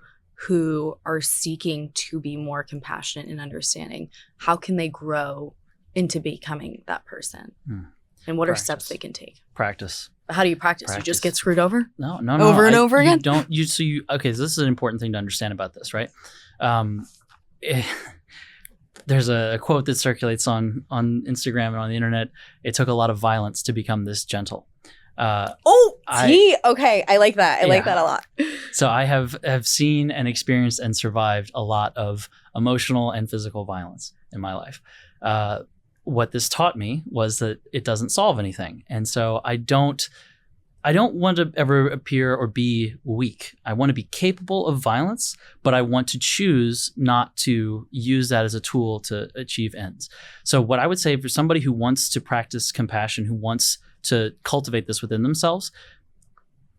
who are seeking to be more compassionate and understanding, how can they grow into becoming that person? And what are steps they can take? Practice. How do you practice? You just get screwed over? No. Over and over again? Okay, so this is an important thing to understand about this, right? There's a quote that circulates on Instagram and on the internet. It took a lot of violence to become this gentle. Okay. I like that. I like that a lot. So I have seen and experienced and survived a lot of emotional and physical violence in my life. What this taught me was that it doesn't solve anything. And so I don't want to ever appear or be weak. I want to be capable of violence, but I want to choose not to use that as a tool to achieve ends. So what I would say for somebody who wants to practice compassion, who wants to cultivate this within themselves,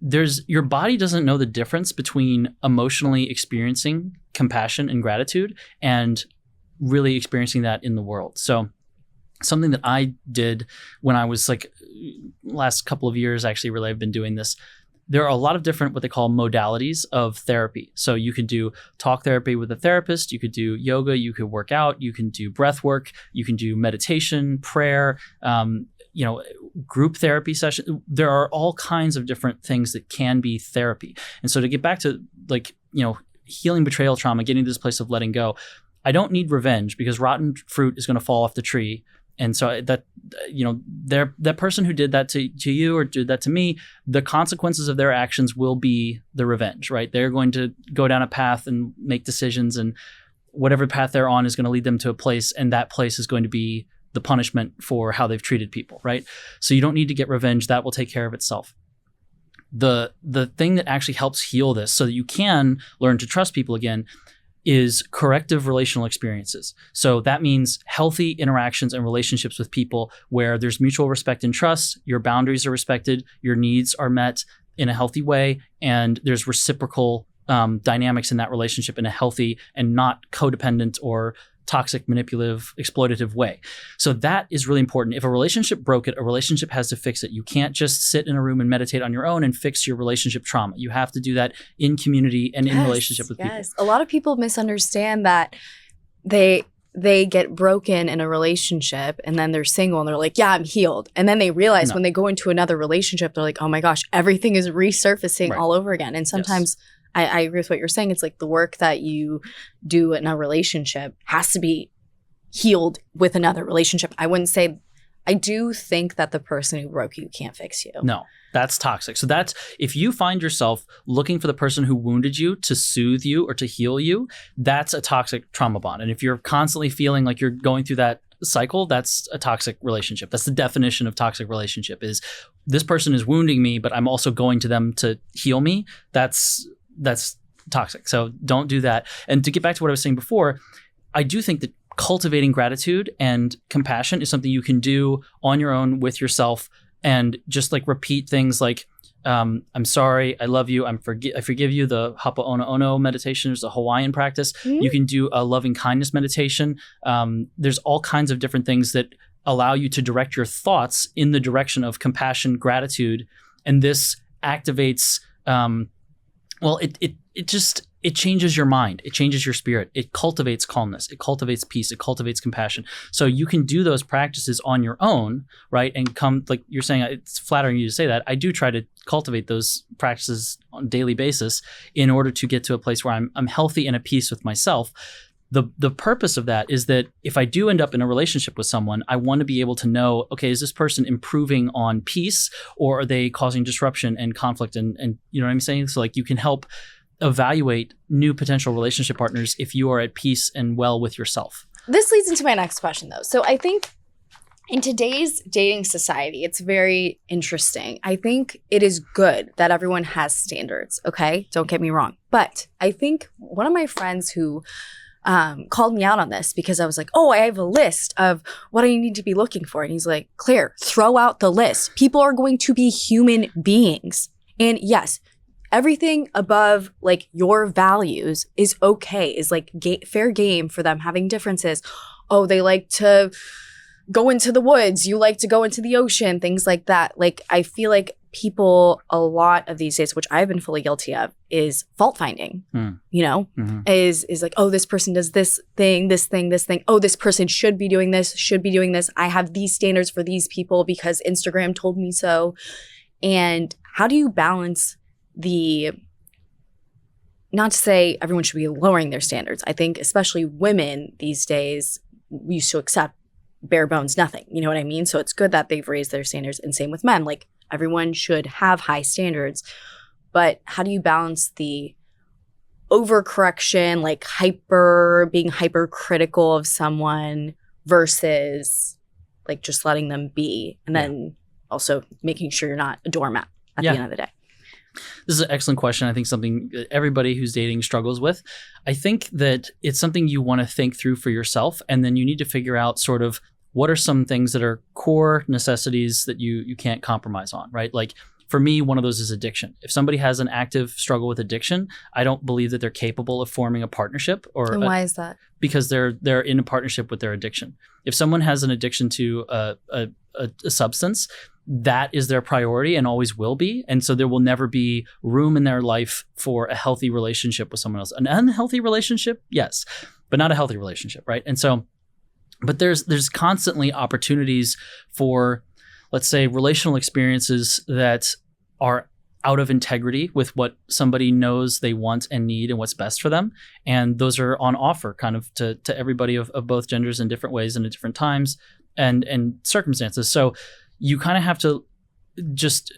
your body doesn't know the difference between emotionally experiencing compassion and gratitude and really experiencing that in the world. So something that I did when I was like last couple of years, actually, really, I've been doing this. There are a lot of different what they call modalities of therapy. So you could do talk therapy with a therapist, you could do yoga, you could work out, you can do breath work, you can do meditation, prayer, group therapy session. There are all kinds of different things that can be therapy. And so to get back to healing betrayal trauma, getting to this place of letting go, I don't need revenge because rotten fruit is going to fall off the tree. And so that person who did that to you or did that to me, the consequences of their actions will be the revenge, right? They're going to go down a path and make decisions, and whatever path they're on is going to lead them to a place, and that place is going to be the punishment for how they've treated people, right? So you don't need to get revenge. That will take care of itself. The thing that actually helps heal this so that you can learn to trust people again is corrective relational experiences. So that means healthy interactions and relationships with people where there's mutual respect and trust, your boundaries are respected, your needs are met in a healthy way, and there's reciprocal dynamics in that relationship in a healthy and not codependent or toxic, manipulative, exploitative way. So that is really important. If a relationship broke it, a relationship has to fix it. You can't just sit in a room and meditate on your own and fix your relationship trauma. You have to do that in community and in relationship with people. A lot of people misunderstand that they get broken in a relationship and then they're single and they're like, yeah, I'm healed. And then they realize when they go into another relationship, they're like, oh my gosh, everything is resurfacing all over again. And sometimes I agree with what you're saying. It's like the work that you do in a relationship has to be healed with another relationship. I do think that the person who broke you can't fix you. No, that's toxic. So that's, if you find yourself looking for the person who wounded you to soothe you or to heal you, that's a toxic trauma bond. And if you're constantly feeling like you're going through that cycle, that's a toxic relationship. That's the definition of toxic relationship, is this person is wounding me, but I'm also going to them to heal me. That's toxic. So don't do that. And to get back to what I was saying before, I do think that cultivating gratitude and compassion is something you can do on your own with yourself, and just like repeat things like, I'm sorry, I love you, I forgive you. The Ho'oponopono meditation is a Hawaiian practice. You can do a loving kindness meditation. There's all kinds of different things that allow you to direct your thoughts in the direction of compassion, gratitude, and this activates it changes your mind. It changes your spirit. It cultivates calmness. It cultivates peace. It cultivates compassion. So you can do those practices on your own, right? And come, like you're saying, it's flattering you to say that. I do try to cultivate those practices on a daily basis in order to get to a place where I'm healthy and at peace with myself. The purpose of that is that if I do end up in a relationship with someone, I want to be able to know, okay, is this person improving on peace, or are they causing disruption and conflict? And you know what I'm saying? So like you can help evaluate new potential relationship partners if you are at peace and well with yourself. This leads into my next question though. So I think in today's dating society, it's very interesting. I think it is good that everyone has standards, okay? Don't get me wrong. But I think one of my friends who called me out on this because I was like, oh, I have a list of what I need to be looking for. And he's like, Claire, throw out the list. People are going to be human beings. And yes, everything above like your values is okay, is like fair game for them having differences. Oh, they like to go into the woods. You like to go into the ocean, things like that. Like, I feel like people a lot of these days, which I've been fully guilty of, is fault finding, you know, is like, oh, this person does this thing. Oh, this person should be doing this. I have these standards for these people because Instagram told me so. And how do you balance not to say everyone should be lowering their standards. I think especially women these days used to accept bare bones nothing. You know what I mean? So it's good that they've raised their standards, and same with men. Like, everyone should have high standards. But how do you balance the overcorrection, like being hypercritical of someone versus like just letting them be, and then also making sure you're not a doormat at the end of the day? This is an excellent question. I think something that everybody who's dating struggles with. I think that it's something you want to think through for yourself, and then you need to figure out sort of what are some things that are core necessities that you can't compromise on, right? Like, for me, one of those is addiction. If somebody has an active struggle with addiction, I don't believe that they're capable of forming a partnership. And why is that? Because they're in a partnership with their addiction. If someone has an addiction to a substance, that is their priority and always will be. And so there will never be room in their life for a healthy relationship with someone else. An unhealthy relationship, yes, but not a healthy relationship, right? And so, but there's constantly opportunities for, let's say, relational experiences that are out of integrity with what somebody knows they want and need and what's best for them. And those are on offer kind of to everybody of both genders in different ways and at different times and circumstances. So you kind of have to just,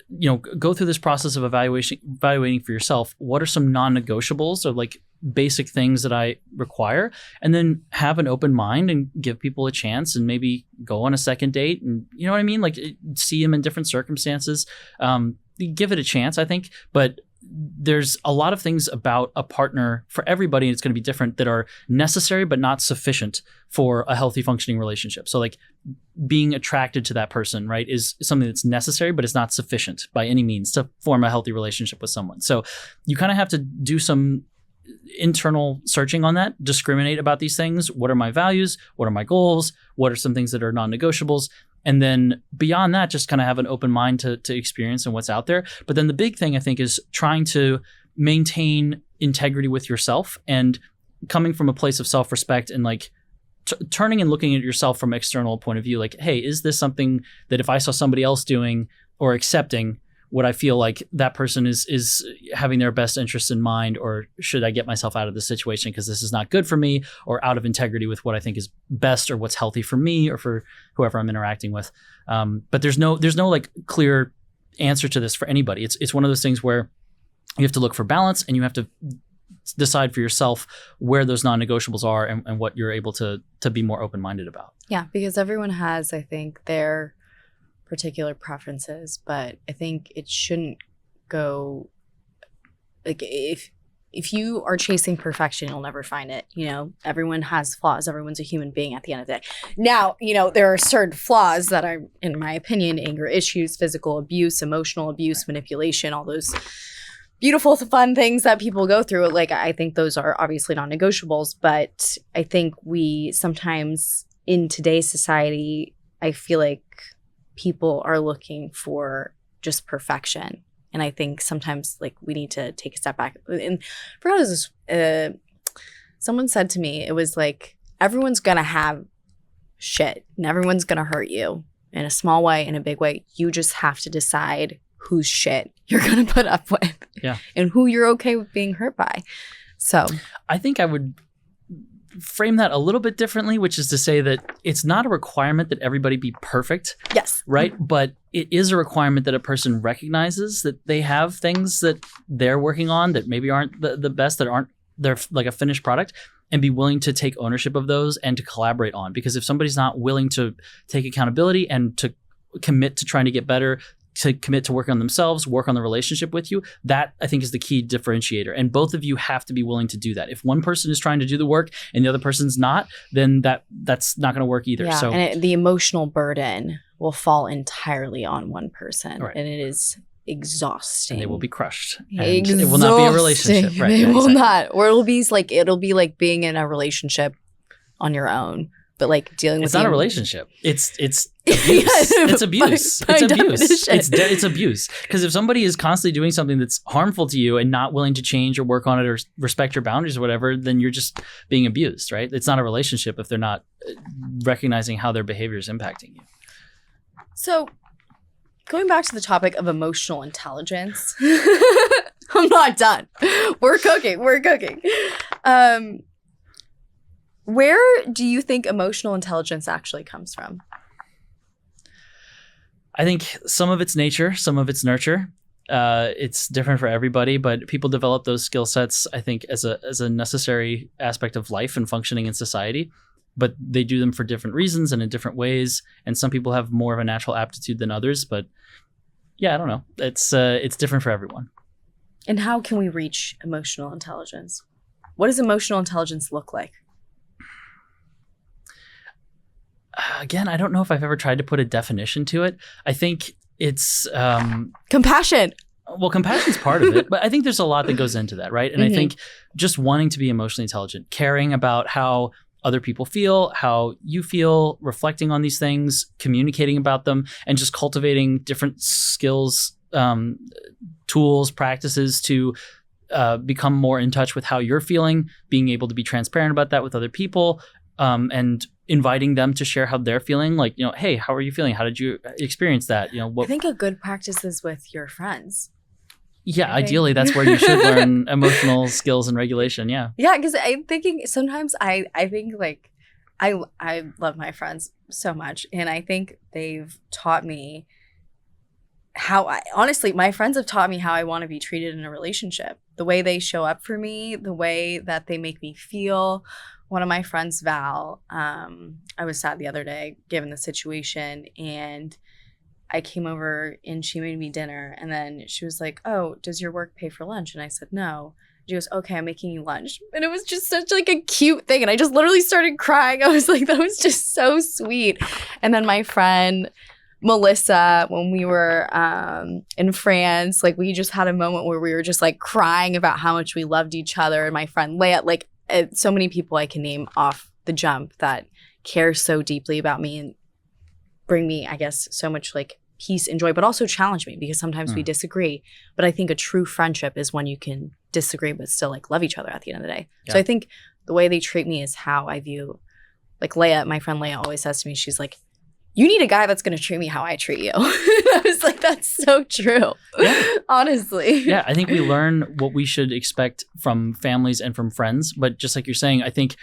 go through this process of evaluating for yourself. What are some non-negotiables or like basic things that I require? And then have an open mind and give people a chance and maybe go on a second date and, you know what I mean? Like, see them in different circumstances. Give it a chance, I think. But there's a lot of things about a partner for everybody, and it's going to be different, that are necessary but not sufficient for a healthy functioning relationship. So like, being attracted to that person, right, is something that's necessary, but it's not sufficient by any means to form a healthy relationship with someone. So you kind of have to do some internal searching on that, discriminate about these things. What are my values? What are my goals? What are some things that are non-negotiables? And then beyond that, just kind of have an open mind to experience and what's out there. But then the big thing, I think, is trying to maintain integrity with yourself and coming from a place of self-respect and like turning and looking at yourself from an external point of view. Like, hey, is this something that if I saw somebody else doing or accepting, would I feel like that person is having their best interests in mind, or should I get myself out of this situation because this is not good for me, or out of integrity with what I think is best or what's healthy for me or for whoever I'm interacting with? But there's no like clear answer to this for anybody. It's one of those things where you have to look for balance, and you have to decide for yourself where those non-negotiables are and what you're able to be more open-minded about. Yeah, because everyone has, I think, their particular preferences, but I think it shouldn't go like, if you are chasing perfection, you'll never find it. Everyone has flaws. Everyone's a human being at the end of the day. Now, there are certain flaws that are, in my opinion, anger issues, physical abuse, emotional abuse, manipulation, all those beautiful, fun things that people go through. Like, I think those are obviously non-negotiables, but I think we sometimes in today's society, I feel like people are looking for just perfection. And I think sometimes like we need to take a step back. And I forgot what this, someone said to me, it was like, everyone's going to have shit and everyone's going to hurt you in a small way, in a big way. You just have to decide whose shit you're going to put up with, and who you're okay with being hurt by. So I think I would frame that a little bit differently, which is to say that it's not a requirement that everybody be perfect. Yes. Right? But it is a requirement that a person recognizes that they have things that they're working on that maybe aren't the best, they're like a finished product, and be willing to take ownership of those and to collaborate on. Because if somebody's not willing to take accountability and to commit to trying to get better, to commit to working on themselves, work on the relationship with you, that I think is the key differentiator. And both of you have to be willing to do that. If one person is trying to do the work and the other person's not, then that's not going to work either. Yeah, so and the emotional burden will fall entirely on one person, right. and it is exhausting. And they will be crushed. And it will not be a relationship. Right? They will exactly. not. Or it'll be like being in a relationship on your own. But like dealing with it's not a relationship. It's abuse. It's abuse. By it's abuse. definition. It's abuse. Because if somebody is constantly doing something that's harmful to you and not willing to change or work on it or respect your boundaries or whatever, then you're just being abused, right? It's not a relationship if they're not recognizing how their behavior is impacting you. So going back to the topic of emotional intelligence, I'm not done. We're cooking. Where do you think emotional intelligence actually comes from? I think some of it's nature, some of it's nurture. It's different for everybody, but people develop those skill sets, I think, as a necessary aspect of life and functioning in society. But they do them for different reasons and in different ways. And some people have more of a natural aptitude than others. But yeah, I don't know. It's different for everyone. And how can we reach emotional intelligence? What does emotional intelligence look like? Again, I don't know if I've ever tried to put a definition to it. I think it's compassion. Well, compassion's part of it, but I think there's a lot that goes into that, right? And Mm-hmm. I think just wanting to be emotionally intelligent, caring about how other people feel, how you feel, reflecting on these things, communicating about them, and just cultivating different skills, tools, practices to become more in touch with how you're feeling, being able to be transparent about that with other people, and inviting them to share how they're feeling. Like, hey, how are you feeling? How did you experience that? I think a good practice is with your friends. Yeah, ideally, that's where you should learn emotional skills and regulation. Yeah. Yeah, because I'm thinking sometimes I think like I love my friends so much, and I think they've taught me honestly, my friends have taught me how I want to be treated in a relationship. The way they show up for me, the way that they make me feel. One of my friends, Val, I was sad the other day given the situation, and I came over and she made me dinner, and then she was like, "Oh, does your work pay for lunch?" And I said, "No." She goes, "Okay, I'm making you lunch." And it was just such like a cute thing, and I just literally started crying. I was like, that was just so sweet. And then my friend Melissa, when we were in France, like we just had a moment where we were just like crying about how much we loved each other. And my friend Leah, like so many people I can name off the jump that care so deeply about me and bring me, I guess, so much like peace and joy, but also challenge me because sometimes we disagree. But I think a true friendship is when you can disagree but still like love each other at the end of the day. Yeah. So I think the way they treat me is how I view, like Leah, my friend Leah always says to me, she's like, "You need a guy that's going to treat me how I treat you." I was like, that's so true. Yeah. Honestly. Yeah, I think we learn what we should expect from families and from friends. But just like you're saying, I think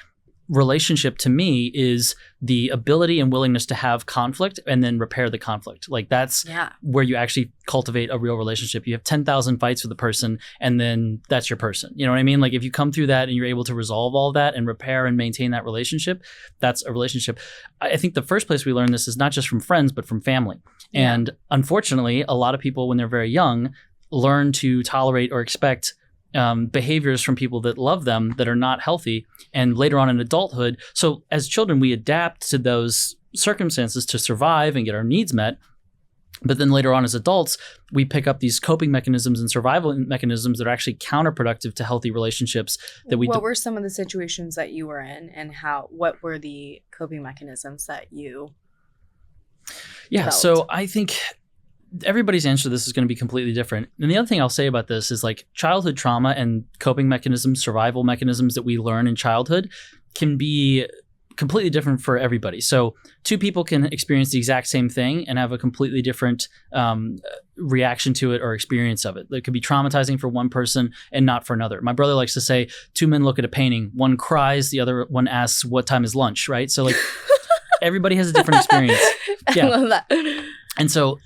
relationship to me is the ability and willingness to have conflict and then repair the conflict. Like that's where you actually cultivate a real relationship. You have 10,000 fights with a person and then that's your person. You know what I mean? Like if you come through that and you're able to resolve all that and repair and maintain that relationship, that's a relationship. I think the first place we learn this is not just from friends, but from family. Yeah. And unfortunately, a lot of people when they're very young learn to tolerate or expect behaviors from people that love them that are not healthy, and later on in adulthood. So as children, we adapt to those circumstances to survive and get our needs met. But then later on as adults, we pick up these coping mechanisms and survival mechanisms that are actually counterproductive to healthy relationships. What were some of the situations that you were in, and what were the coping mechanisms that you developed? So I think everybody's answer to this is going to be completely different. And the other thing I'll say about this is like childhood trauma and coping mechanisms, survival mechanisms that we learn in childhood can be completely different for everybody. So two people can experience the exact same thing and have a completely different reaction to it or experience of it. It could be traumatizing for one person and not for another. My brother likes to say, two men look at a painting, one cries, the other one asks, what time is lunch, right? So like everybody has a different experience. Yeah. I love that. And so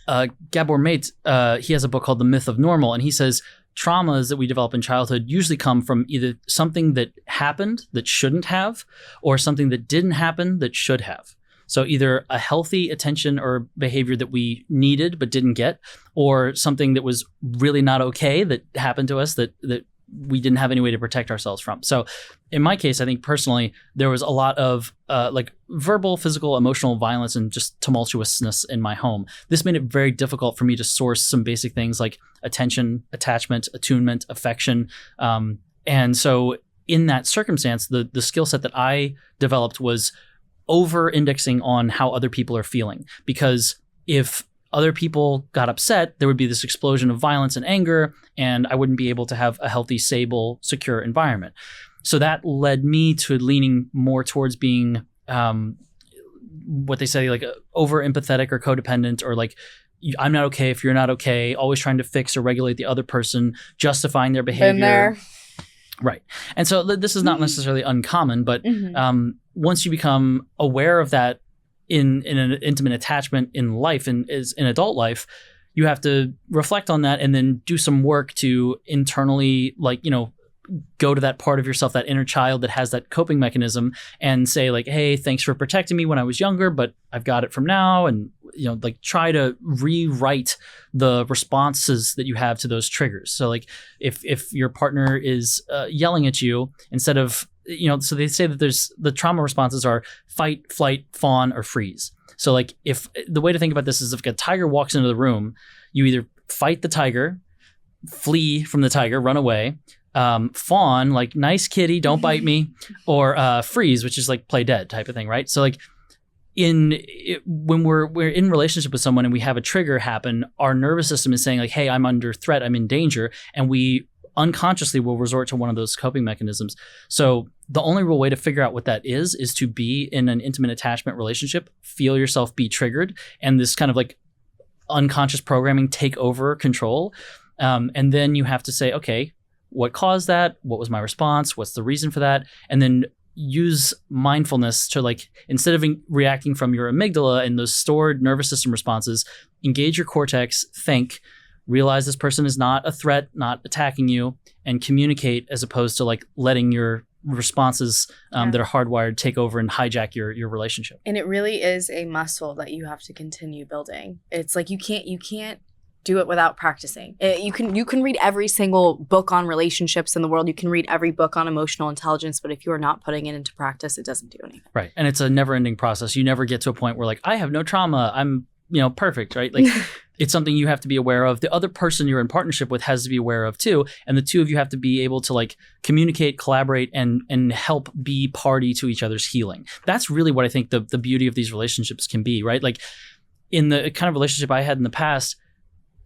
Gabor Mate, he has a book called The Myth of Normal, and he says traumas that we develop in childhood usually come from either something that happened that shouldn't have or something that didn't happen that should have. So either a healthy attention or behavior that we needed but didn't get, or something that was really not okay that happened to us that we didn't have any way to protect ourselves from. So in my case, I think personally, there was a lot of like verbal, physical, emotional violence and just tumultuousness in my home. This made it very difficult for me to source some basic things like attention, attachment, attunement, affection. And so in that circumstance, the skill set that I developed was over-indexing on how other people are feeling. Because if other people got upset, there would be this explosion of violence and anger, and I wouldn't be able to have a healthy, stable, secure environment. So that led me to leaning more towards being what they say, like over empathetic or codependent, or like, I'm not okay if you're not okay, always trying to fix or regulate the other person, justifying their behavior. Been there. Right. And so this is not necessarily uncommon, but once you become aware of that in an intimate attachment in life and is in adult life, you have to reflect on that and then do some work to internally, like, go to that part of yourself, that inner child that has that coping mechanism, and say like, hey, thanks for protecting me when I was younger, but I've got it from now. And, like try to rewrite the responses that you have to those triggers. So like if your partner is yelling at you, instead of, so they say that there's the trauma responses are fight, flight, fawn, or freeze. So like if the way to think about this is if a tiger walks into the room, you either fight the tiger, flee from the tiger, run away, fawn, like nice kitty, don't bite me, or freeze, which is like play dead type of thing, right? So like when we're in relationship with someone and we have a trigger happen, our nervous system is saying like, hey, I'm under threat, I'm in danger, and we unconsciously will resort to one of those coping mechanisms. So the only real way to figure out what that is to be in an intimate attachment relationship, feel yourself be triggered, and this kind of like unconscious programming take over control. And then you have to say, okay, what caused that? What was my response? What's the reason for that? And then use mindfulness to, like, instead of reacting from your amygdala and those stored nervous system responses, engage your cortex, think, realize this person is not a threat, not attacking you, and communicate, as opposed to like letting your responses that are hardwired take over and hijack your relationship. And it really is a muscle that you have to continue building. It's like you can't do it without practicing. You can read every single book on relationships in the world. You can read every book on emotional intelligence, but if you are not putting it into practice, it doesn't do anything. Right. And it's a never-ending process. You never get to a point where like, I have no trauma, I'm perfect, right? Like it's something you have to be aware of. The other person you're in partnership with has to be aware of too. And the two of you have to be able to like communicate, collaborate, and help be party to each other's healing. That's really what I think the beauty of these relationships can be, right? Like in the kind of relationship I had in the past,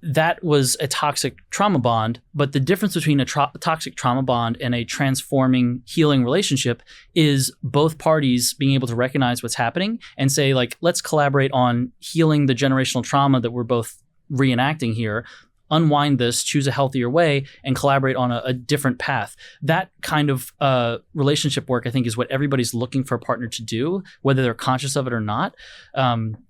that was a toxic trauma bond, but the difference between a toxic trauma bond and a transforming, healing relationship is both parties being able to recognize what's happening and say, like, let's collaborate on healing the generational trauma that we're both reenacting here, unwind this, choose a healthier way, and collaborate on a different path. That kind of relationship work, I think, is what everybody's looking for a partner to do, whether they're conscious of it or not,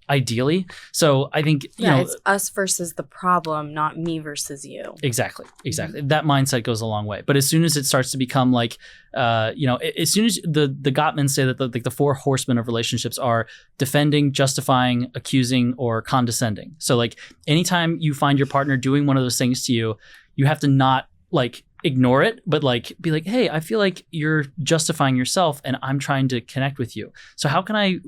ideally. So I think, it's us versus the problem, not me versus you. Exactly. That mindset goes a long way. But as soon as it starts to become like, as soon as the Gottmans say that the four horsemen of relationships are defending, justifying, accusing, or condescending. So like anytime you find your partner doing one of those things to you, you have to not like ignore it, but like be like, hey, I feel like you're justifying yourself and I'm trying to connect with you. So how can I,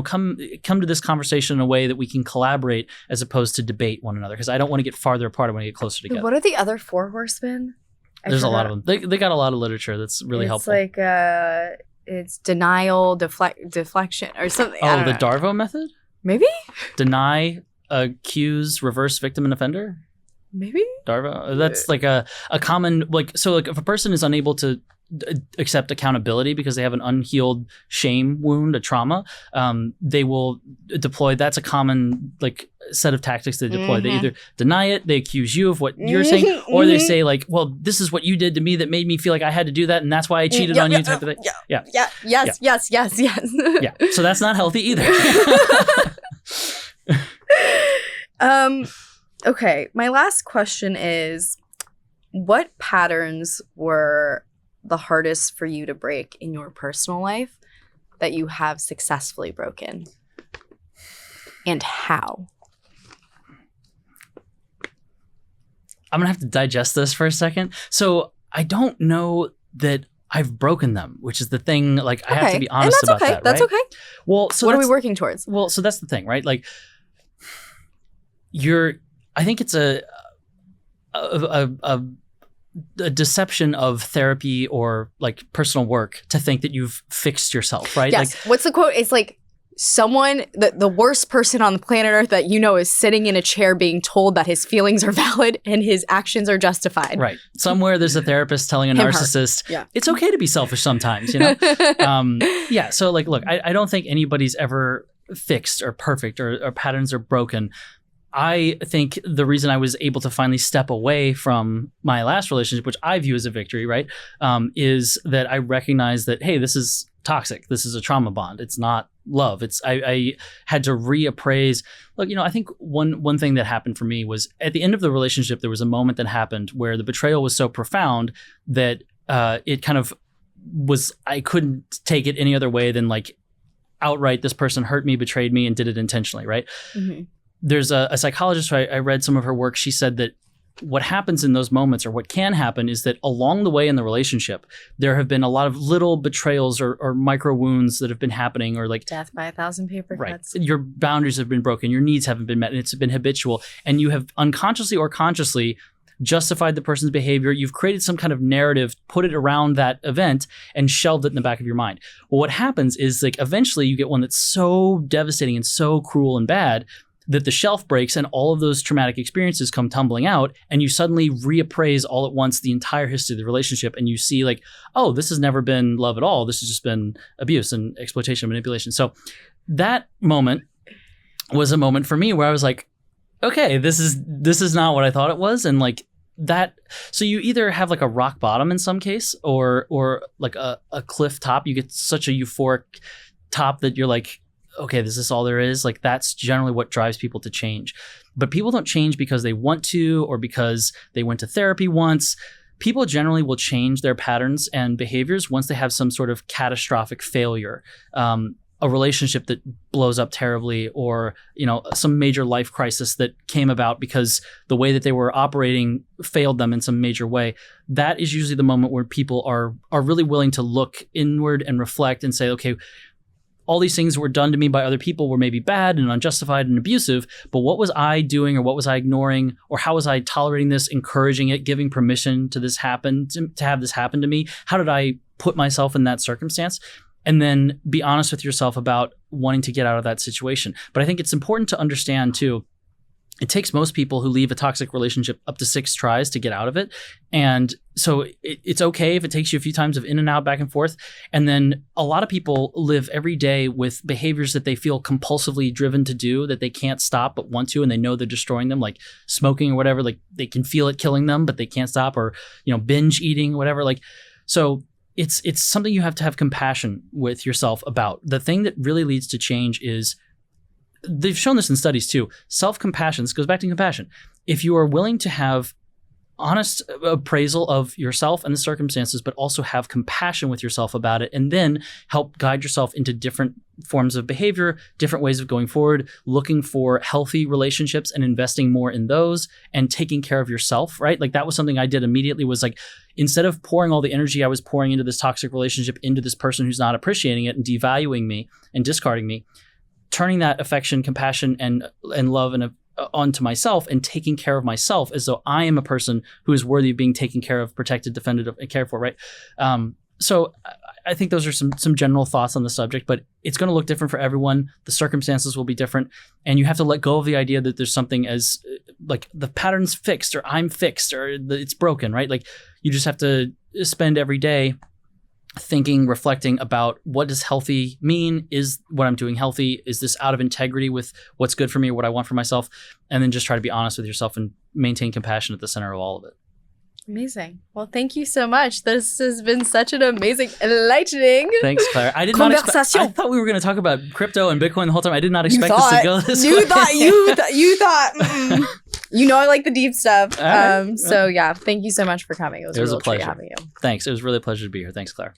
come to this conversation in a way that we can collaborate as opposed to debate one another? Because I don't want to get farther apart. I want to get closer together. What are the other four horsemen? There's a lot of them. They got a lot of literature that's really helpful. It's like it's denial, deflection, or something. Oh, the Darvo method? Maybe? Deny, accuse, reverse, victim, and offender? Maybe? Darvo? That's like a common, like, so like if a person is unable to accept accountability because they have an unhealed shame wound, a trauma, they will deploy, that's a common like set of tactics they deploy. They either deny it, they accuse you of what you're saying, or they say like, well, this is what you did to me that made me feel like I had to do that, and that's why I cheated on you type of thing. Yes. Yeah. So that's not healthy either. Okay, my last question is, what patterns were the hardest for you to break in your personal life? that you have successfully broken? And how? I'm going to have to digest this for a second. So I don't know that I've broken them, which is the thing. Like, I have to be honest about that. That's right? okay. Well, so what are we working towards? Well, so that's the thing, right? Like, I think it's a deception of therapy or like personal work to think that you've fixed yourself, right? Yes. Like, what's the quote? It's like someone, the worst person on the planet Earth that you know is sitting in a chair being told that his feelings are valid and his actions are justified. Right. Somewhere there's a therapist telling a narcissist, it's okay to be selfish sometimes, you know? Yeah. So like, look, I don't think anybody's ever fixed or perfect or patterns are broken. I think the reason I was able to finally step away from my last relationship, which I view as a victory, right, is that I recognize that, hey, this is toxic. This is a trauma bond. It's not love. I had to reappraise. Look, you know, I think one thing that happened for me was at the end of the relationship, there was a moment that happened where the betrayal was so profound that it kind of was, I couldn't take it any other way than like outright, this person hurt me, betrayed me, and did it intentionally, right? Mm-hmm. There's a psychologist who I read some of her work. She said that what happens in those moments, or what can happen, is that along the way in the relationship, there have been a lot of little betrayals or micro wounds that have been happening, or like death by 1,000 paper cuts. Right. Your boundaries have been broken. Your needs haven't been met, and it's been habitual. And you have unconsciously or consciously justified the person's behavior. You've created some kind of narrative, put it around that event, and shelved it in the back of your mind. Well, what happens is like eventually you get one that's so devastating and so cruel and bad that the shelf breaks and all of those traumatic experiences come tumbling out, and you suddenly reappraise all at once the entire history of the relationship, and you see like, oh, this has never been love at all. This has just been abuse and exploitation and manipulation. So that moment was a moment for me where I was like, okay, this is not what I thought it was. And like that, so you either have like a rock bottom in some case, or like a cliff top. You get such a euphoric top that you're like, okay, this is all there is. Like that's generally what drives people to change. But people don't change because they want to, or because they went to therapy once. People generally will change their patterns and behaviors once they have some sort of catastrophic failure, a relationship that blows up terribly, or, you know, some major life crisis that came about because the way that they were operating failed them in some major way. That is usually the moment where people are really willing to look inward and reflect and say, okay, all these things that were done to me by other people were maybe bad and unjustified and abusive, but what was I doing, or what was I ignoring, or how was I tolerating this, encouraging it, giving permission to this happen, to have this happen to me? How did I put myself in that circumstance? And then be honest with yourself about wanting to get out of that situation. But I think it's important to understand too, it takes most people who leave a toxic relationship up to 6 tries to get out of it. And so it's okay if it takes you a few times of in and out, back and forth. And then a lot of people live every day with behaviors that they feel compulsively driven to do that they can't stop but want to, and they know they're destroying them, like smoking or whatever. Like they can feel it killing them, but they can't stop, or, you know, binge eating, whatever. Like, so it's something you have to have compassion with yourself about. The thing that really leads to change is, they've shown this in studies too, self-compassion. This goes back to compassion. If you are willing to have honest appraisal of yourself and the circumstances, but also have compassion with yourself about it, and then help guide yourself into different forms of behavior, different ways of going forward, looking for healthy relationships and investing more in those, and taking care of yourself, right? Like that was something I did immediately, was like, instead of pouring all the energy I was pouring into this toxic relationship into this person who's not appreciating it and devaluing me and discarding me, turning that affection, compassion, and love and onto myself, and taking care of myself as though I am a person who is worthy of being taken care of, protected, defended, and cared for, right? So I think those are some general thoughts on the subject, but it's going to look different for everyone. The circumstances will be different, and you have to let go of the idea that there's something as like the pattern's fixed, or I'm fixed, or it's broken, right? Like you just have to spend every day thinking, reflecting about, what does healthy mean? Is what I'm doing healthy? Is this out of integrity with what's good for me or what I want for myself? And then just try to be honest with yourself and maintain compassion at the center of all of it. Amazing. Well, thank you so much. This has been such an amazing, enlightening Thanks, Claire. I did not expect. I thought we were going to talk about crypto and Bitcoin the whole time. I did not expect this to go this way. You thought. You know I like the deep stuff. So yeah, thank you so much for coming. It was a real pleasure having you. Thanks. It was really a pleasure to be here. Thanks, Claire.